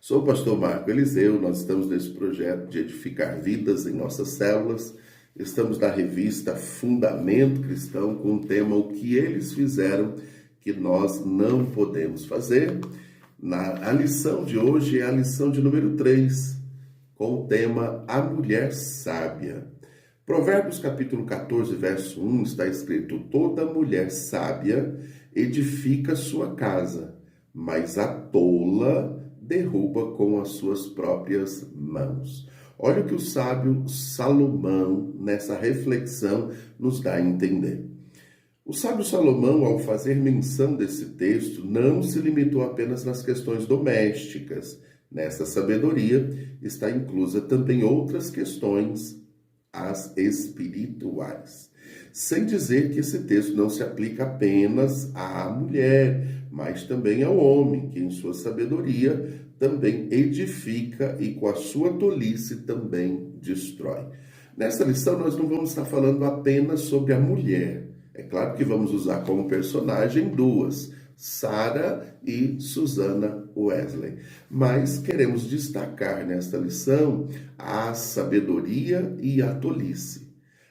Sou o pastor Marco Eliseu, nós estamos nesse projeto de edificar vidas em nossas células. Estamos na revista Fundamento Cristão com o tema O que eles fizeram que nós não podemos fazer. A lição de hoje é a lição de número 3, com o tema A Mulher Sábia. Provérbios capítulo 14, verso 1 está escrito: toda mulher sábia edifica sua casa, mas a tola derruba com as suas próprias mãos. Olha o que o sábio Salomão, nessa reflexão, nos dá a entender. O sábio Salomão, ao fazer menção desse texto, não se limitou apenas nas questões domésticas. Nessa sabedoria está inclusa também outras questões, as espirituais. Sem dizer que esse texto não se aplica apenas à mulher, mas também ao homem, que em sua sabedoria também edifica e com a sua tolice também destrói. Nesta lição nós não vamos estar falando apenas sobre a mulher. É claro que vamos usar como personagem duas, Sarah e Susana Wesley. Mas queremos destacar nesta lição a sabedoria e a tolice.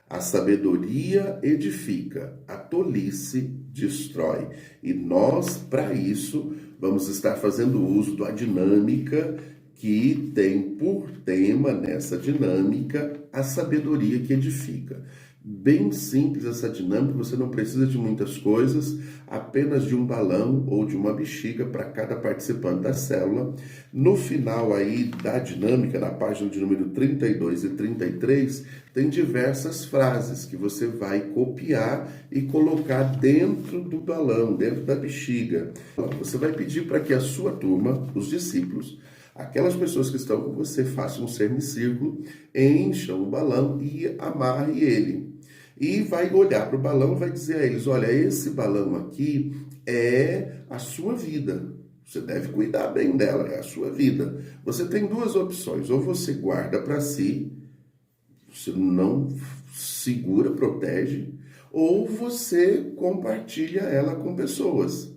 A sabedoria edifica, a tolice destrói. E nós, para isso, vamos estar fazendo uso da dinâmica que tem por tema, nessa dinâmica, a sabedoria que edifica. Bem simples essa dinâmica, você não precisa de muitas coisas, apenas de um balão ou de uma bexiga para cada participante da célula. No final aí da dinâmica, na página de número 32 e 33, tem diversas frases que você vai copiar e colocar dentro do balão, dentro da bexiga. Você vai pedir para que a sua turma, os discípulos, aquelas pessoas que estão com você, façam um semicírculo, encham o balão e amarre ele. E vai olhar para o balão e vai dizer a eles: olha, esse balão aqui é a sua vida. Você deve cuidar bem dela, é a sua vida. Você tem duas opções: ou você guarda para si, você não segura, protege, ou você compartilha ela com pessoas.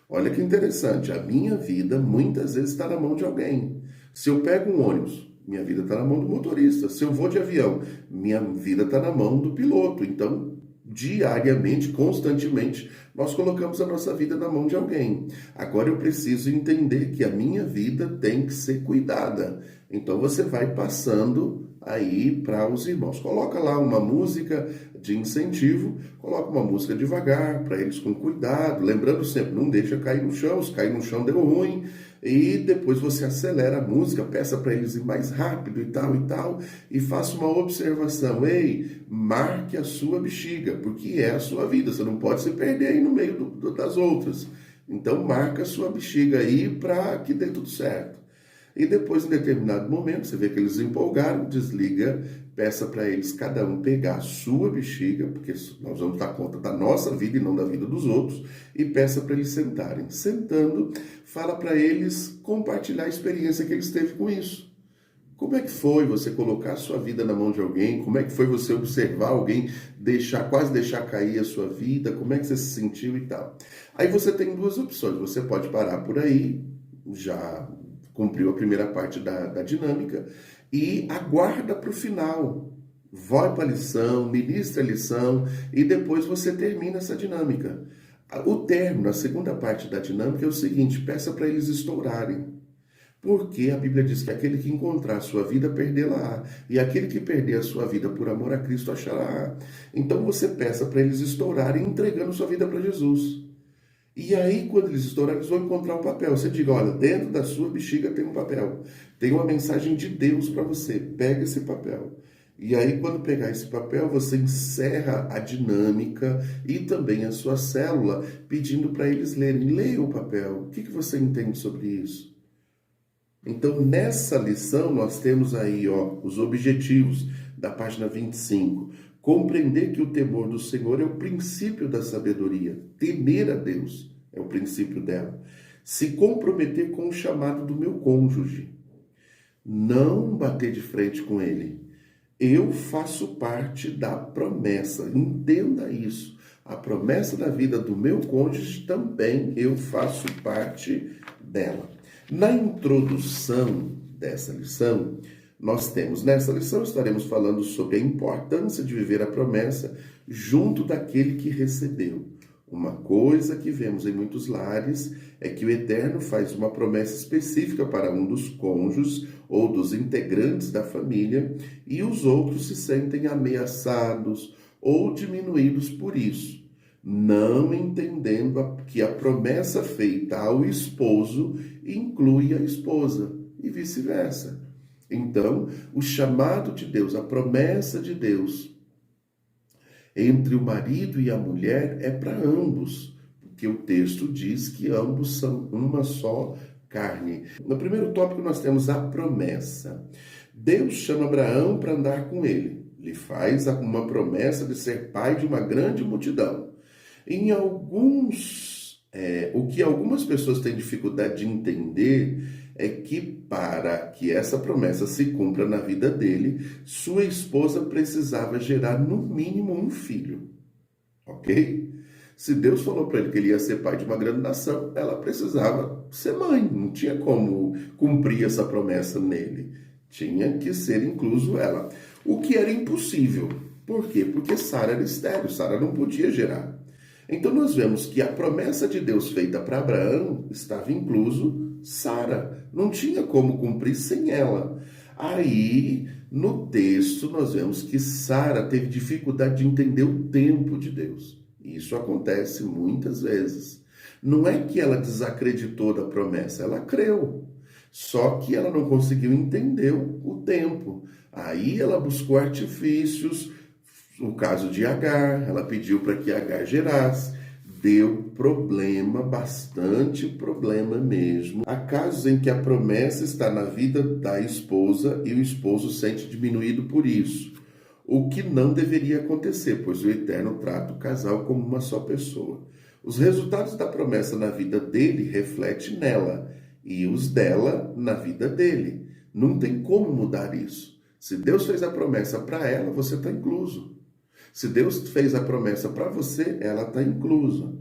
Olha que interessante, a minha vida muitas vezes está na mão de alguém. Se eu pego um ônibus, minha vida está na mão do motorista. Se eu vou de avião, minha vida está na mão do piloto. Então, diariamente, constantemente, nós colocamos a nossa vida na mão de alguém. Agora eu preciso entender que a minha vida tem que ser cuidada. Então você vai passando aí para os irmãos. Coloca lá uma música de incentivo, coloca uma música devagar, para eles com cuidado, lembrando sempre, não deixa cair no chão, se cair no chão deu ruim, e depois você acelera a música, peça para eles ir mais rápido e tal, e faça uma observação: ei, marque a sua bexiga, porque é a sua vida, você não pode se perder aí no meio das outras. Então marca a sua bexiga aí para que dê tudo certo. E depois, em determinado momento, você vê que eles empolgaram, desliga, peça para eles, cada um, pegar a sua bexiga, porque nós vamos dar conta da nossa vida e não da vida dos outros, e peça para eles sentarem. Sentando, fala para eles compartilhar a experiência que eles teve com isso. Como é que foi você colocar a sua vida na mão de alguém? Como é que foi você observar alguém quase deixar cair a sua vida? Como é que você se sentiu e tal? Aí você tem duas opções. Você pode parar por aí, já cumpriu a primeira parte da dinâmica, e aguarda para o final. Vai para a lição, ministra a lição, e depois você termina essa dinâmica. O término, a segunda parte da dinâmica é o seguinte: peça para eles estourarem. Porque a Bíblia diz que aquele que encontrar a sua vida, perdê-la-á. E aquele que perder a sua vida por amor a Cristo, achará-a. Então você peça para eles estourarem, entregando sua vida para Jesus. E aí, quando eles estourarem, eles vão encontrar um papel. Você diga: olha, dentro da sua bexiga tem um papel. Tem uma mensagem de Deus para você. Pega esse papel. E aí, quando pegar esse papel, você encerra a dinâmica e também a sua célula, pedindo para eles lerem. Leia o papel. O que você entende sobre isso? Então, nessa lição, nós temos aí os objetivos da página 25. Compreender que o temor do Senhor é o princípio da sabedoria. Temer a Deus é o princípio dela. Se comprometer com o chamado do meu cônjuge. Não bater de frente com ele. Eu faço parte da promessa. Entenda isso. A promessa da vida do meu cônjuge também eu faço parte dela. Na introdução dessa lição, nessa lição estaremos falando sobre a importância de viver a promessa junto daquele que recebeu. Uma coisa que vemos em muitos lares é que o Eterno faz uma promessa específica para um dos cônjuges ou dos integrantes da família e os outros se sentem ameaçados ou diminuídos por isso, não entendendo que a promessa feita ao esposo inclui a esposa e vice-versa. Então, o chamado de Deus, a promessa de Deus entre o marido e a mulher é para ambos, porque o texto diz que ambos são uma só carne. No primeiro tópico nós temos a promessa. Deus chama Abraão para andar com ele. Lhe faz uma promessa de ser pai de uma grande multidão. O que algumas pessoas têm dificuldade de entender é que para que essa promessa se cumpra na vida dele, sua esposa precisava gerar no mínimo um filho, ok? Se Deus falou para ele que ele ia ser pai de uma grande nação, ela precisava ser mãe, não tinha como cumprir essa promessa nele, tinha que ser incluso ela, o que era impossível. Por quê? Porque Sara era estéril, Sara não podia gerar. Então nós vemos que a promessa de Deus feita para Abraão estava incluso Sara, não tinha como cumprir sem ela. Aí, no texto, nós vemos que Sara teve dificuldade de entender o tempo de Deus. Isso acontece muitas vezes. Não é que ela desacreditou da promessa, ela creu. Só que ela não conseguiu entender o tempo. Aí ela buscou artifícios. No caso de Agar, ela pediu para que Agar gerasse. Deu problema, bastante problema mesmo. Há casos em que a promessa está na vida da esposa e o esposo se sente diminuído por isso. O que não deveria acontecer, pois o Eterno trata o casal como uma só pessoa. Os resultados da promessa na vida dele refletem nela e os dela na vida dele. Não tem como mudar isso. Se Deus fez a promessa para ela, você está incluso. Se Deus fez a promessa para você, ela está inclusa.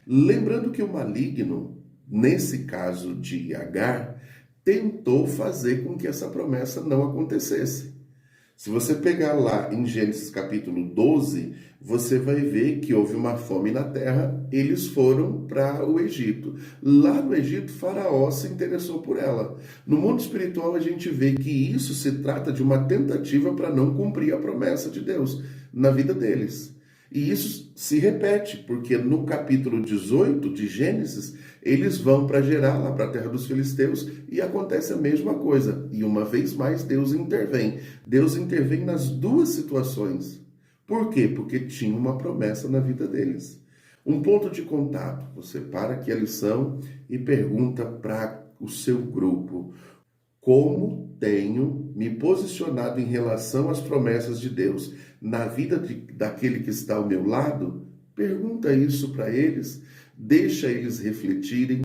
Lembrando que o maligno, nesse caso de Agar, tentou fazer com que essa promessa não acontecesse. Se você pegar lá em Gênesis capítulo 12, você vai ver que houve uma fome na terra, eles foram para o Egito. Lá no Egito, Faraó se interessou por ela. No mundo espiritual, a gente vê que isso se trata de uma tentativa para não cumprir a promessa de Deus na vida deles. E isso se repete, porque no capítulo 18 de Gênesis, eles vão para Gerar, lá para a terra dos filisteus, e acontece a mesma coisa. E uma vez mais, Deus intervém. Deus intervém nas duas situações. Por quê? Porque tinha uma promessa na vida deles. Um ponto de contato. Você para aqui a lição e pergunta para o seu grupo: como tenho me posicionado em relação às promessas de Deus na vida daquele que está ao meu lado? Pergunta isso para eles, deixa eles refletirem.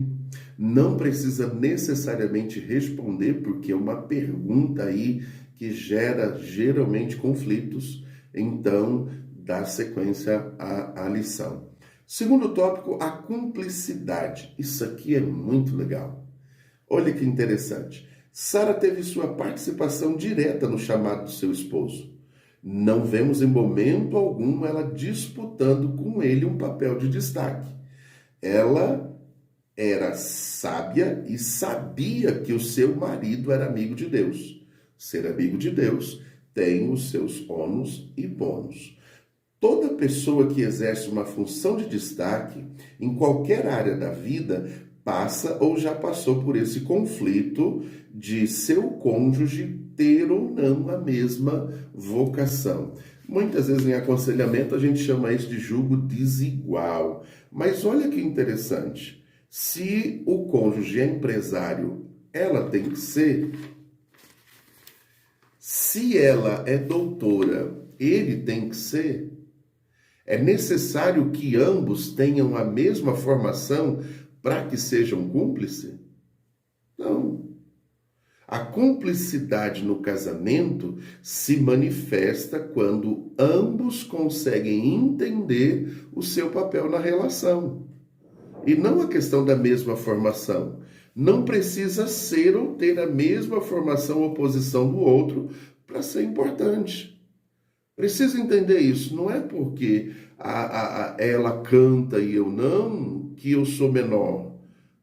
Não precisa necessariamente responder, porque é uma pergunta aí que gera geralmente conflitos. Então, dá sequência à lição. Segundo tópico, a cumplicidade. Isso aqui é muito legal. Olha que interessante. Sara teve sua participação direta no chamado do seu esposo. Não vemos em momento algum ela disputando com ele um papel de destaque. Ela era sábia e sabia que o seu marido era amigo de Deus. Ser amigo de Deus tem os seus ônus e bônus. Toda pessoa que exerce uma função de destaque em qualquer área da vida passa ou já passou por esse conflito de seu cônjuge ter ou não a mesma vocação. Muitas vezes em aconselhamento a gente chama isso de julgo desigual. Mas olha que interessante. Se o cônjuge é empresário, ela tem que ser. Se ela é doutora, ele tem que ser. É necessário que ambos tenham a mesma formação para que sejam cúmplices? Não. A cumplicidade no casamento se manifesta quando ambos conseguem entender o seu papel na relação. E não a questão da mesma formação. Não precisa ser ou ter a mesma formação ou posição do outro para ser importante. Precisa entender isso. Não é porque ela canta e eu não que eu sou menor.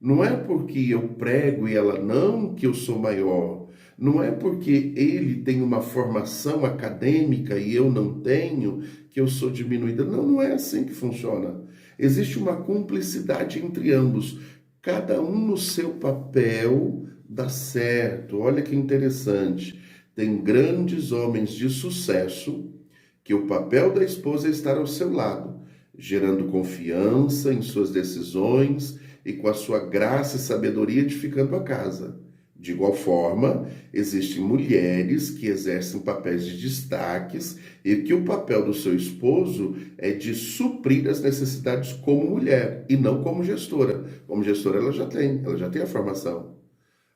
Não é porque eu prego e ela não que eu sou maior. Não é porque ele tem uma formação acadêmica e eu não tenho que eu sou diminuída. Não, não é assim que funciona. Existe uma cumplicidade entre ambos. Cada um no seu papel dá certo. Olha que interessante. Tem grandes homens de sucesso que o papel da esposa é estar ao seu lado, gerando confiança em suas decisões e com a sua graça e sabedoria edificando a casa. De igual forma, existem mulheres que exercem papéis de destaques e que o papel do seu esposo é de suprir as necessidades como mulher e não como gestora. Como gestora ela já tem a formação.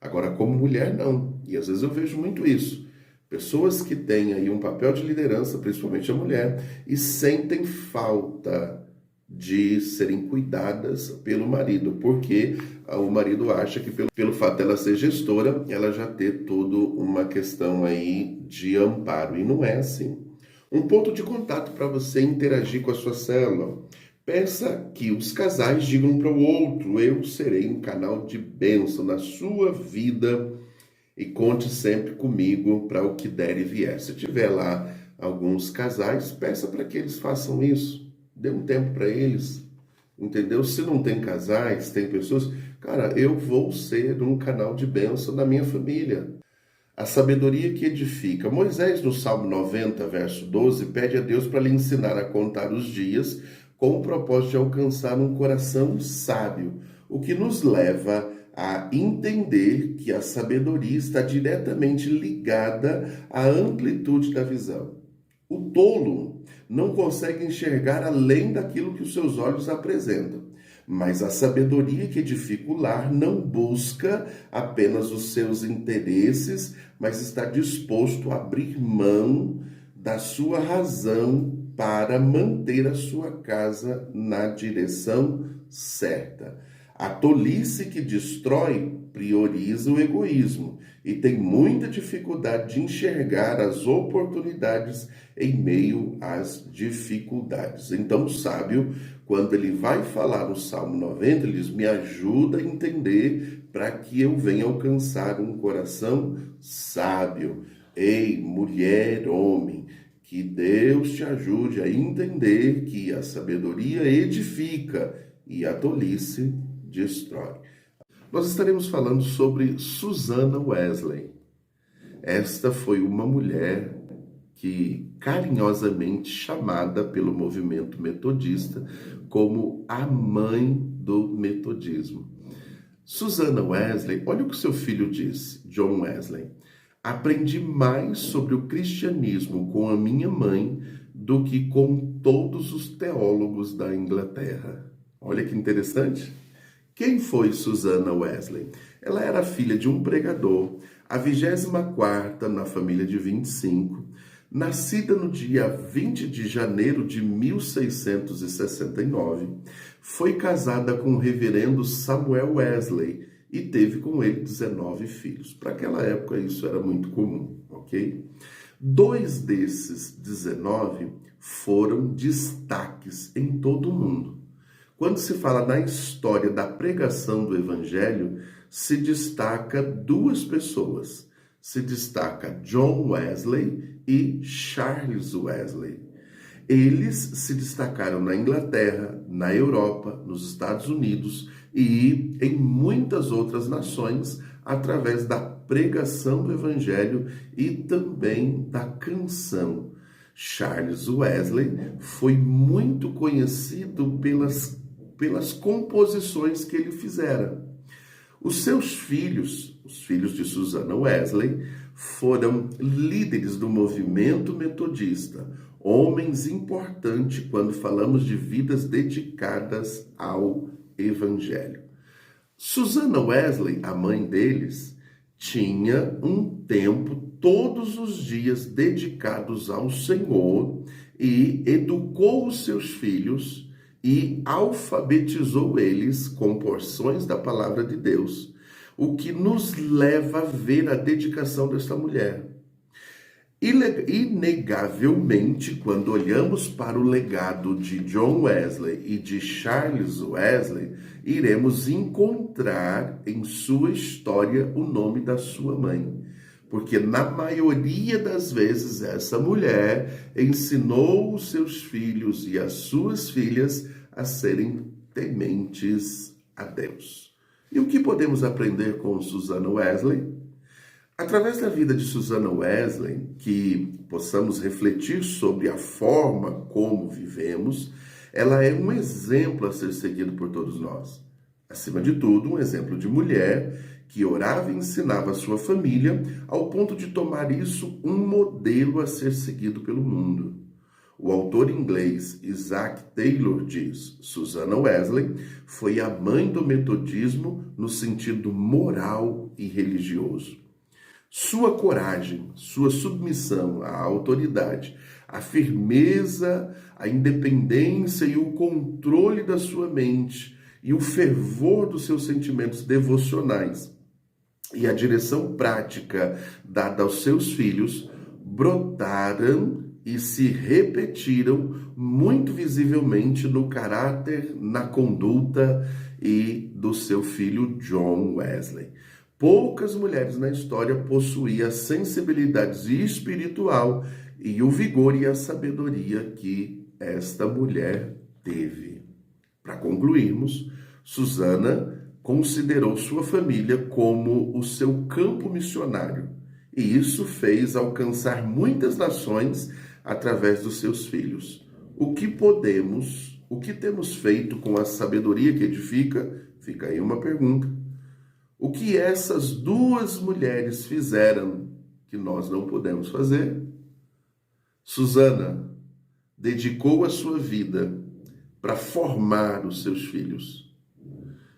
Agora, como mulher, não. E às vezes eu vejo muito isso. Pessoas que têm aí um papel de liderança, principalmente a mulher, e sentem falta de serem cuidadas pelo marido, porque o marido acha que pelo fato dela ser gestora, ela já ter tudo uma questão aí de amparo, e não é assim. Um ponto de contato para você interagir com a sua célula. Peça que os casais digam para o outro: eu serei um canal de bênção na sua vida e conte sempre comigo para o que der e vier. Se tiver lá alguns casais, peça para que eles façam isso. Dê um tempo para eles, entendeu? Se não tem casais, tem pessoas, cara, eu vou ser um canal de bênção na minha família. A sabedoria que edifica. Moisés, no Salmo 90, verso 12, pede a Deus para lhe ensinar a contar os dias com o propósito de alcançar um coração sábio, o que nos leva a entender que a sabedoria está diretamente ligada à amplitude da visão. O tolo não consegue enxergar além daquilo que os seus olhos apresentam, mas a sabedoria que edifica o lar não busca apenas os seus interesses, mas está disposto a abrir mão da sua razão para manter a sua casa na direção certa. A tolice que destrói prioriza o egoísmo e tem muita dificuldade de enxergar as oportunidades em meio às dificuldades. Então, o sábio, quando ele vai falar no Salmo 90, ele diz: me ajuda a entender para que eu venha alcançar um coração sábio. Ei, mulher, homem, que Deus te ajude a entender que a sabedoria edifica e a tolice destrói. Nós estaremos falando sobre Susanna Wesley. Esta foi uma mulher que carinhosamente chamada pelo movimento metodista como a mãe do metodismo. Susanna Wesley, olha o que seu filho disse, John Wesley: aprendi mais sobre o cristianismo com a minha mãe do que com todos os teólogos da Inglaterra. Olha que interessante. Quem foi Susanna Wesley? Ela era filha de um pregador, a 24ª na família de 25, nascida no dia 20 de janeiro de 1669, foi casada com o reverendo Samuel Wesley e teve com ele 19 filhos. Para aquela época isso era muito comum, ok? 2 desses 19 foram destaques em todo o mundo. Quando se fala na história da pregação do Evangelho, se destaca 2 pessoas. Se destaca John Wesley e Charles Wesley. Eles se destacaram na Inglaterra, na Europa, nos Estados Unidos e em muitas outras nações através da pregação do Evangelho e também da canção. Charles Wesley foi muito conhecido pelas composições que ele fizera. Os seus filhos, os filhos de Susanna Wesley, foram líderes do movimento metodista, homens importantes quando falamos de vidas dedicadas ao Evangelho. Susanna Wesley, a mãe deles, tinha um tempo todos os dias dedicados ao Senhor e educou os seus filhos e alfabetizou eles com porções da palavra de Deus. o que nos leva a ver a dedicação desta mulher. Inegavelmente, quando olhamos para o legado de John Wesley e de Charles Wesley, iremos encontrar em sua história o nome da sua mãe. Porque na maioria das vezes essa mulher ensinou os seus filhos e as suas filhas a serem tementes a Deus. E o que podemos aprender com Susanna Wesley? Através da vida de Susanna Wesley, que possamos refletir sobre a forma como vivemos, ela é um exemplo a ser seguido por todos nós. Acima de tudo, um exemplo de mulher que orava e ensinava a sua família ao ponto de tomar isso um modelo a ser seguido pelo mundo. O autor inglês Isaac Taylor diz: Susanna Wesley foi a mãe do metodismo no sentido moral e religioso. Sua coragem, sua submissão à autoridade, a firmeza, a independência e o controle da sua mente e o fervor dos seus sentimentos devocionais e a direção prática dada aos seus filhos brotaram e se repetiram muito visivelmente no caráter, na conduta e do seu filho John Wesley. Poucas mulheres na história possuíam a sensibilidade espiritual e o vigor e a sabedoria que esta mulher teve. Para concluirmos, Susanna considerou sua família como o seu campo missionário, e isso fez alcançar muitas nações através dos seus filhos. O que temos feito com a sabedoria que edifica? Fica aí uma pergunta. O que essas duas mulheres fizeram que nós não podemos fazer? Susanna dedicou a sua vida para formar os seus filhos.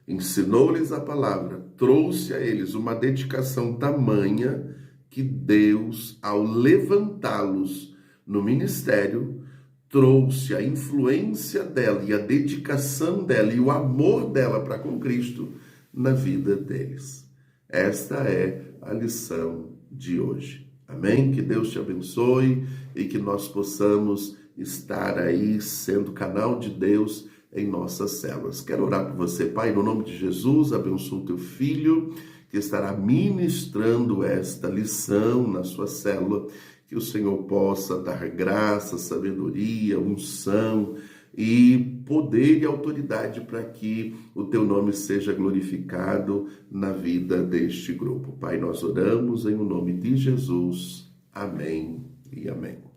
Ensinou-lhes a palavra, trouxe a eles uma dedicação tamanha que Deus, ao levantá-los no ministério, trouxe a influência dela e a dedicação dela e o amor dela para com Cristo na vida deles. Esta é a lição de hoje. Amém? Que Deus te abençoe e que nós possamos estar aí sendo canal de Deus em nossas células. Quero orar por você, Pai, no nome de Jesus, abençoa o teu filho que estará ministrando esta lição na sua célula, que o Senhor possa dar graça, sabedoria, unção e poder e autoridade para que o teu nome seja glorificado na vida deste grupo. Pai, nós oramos em nome de Jesus. Amém e amém.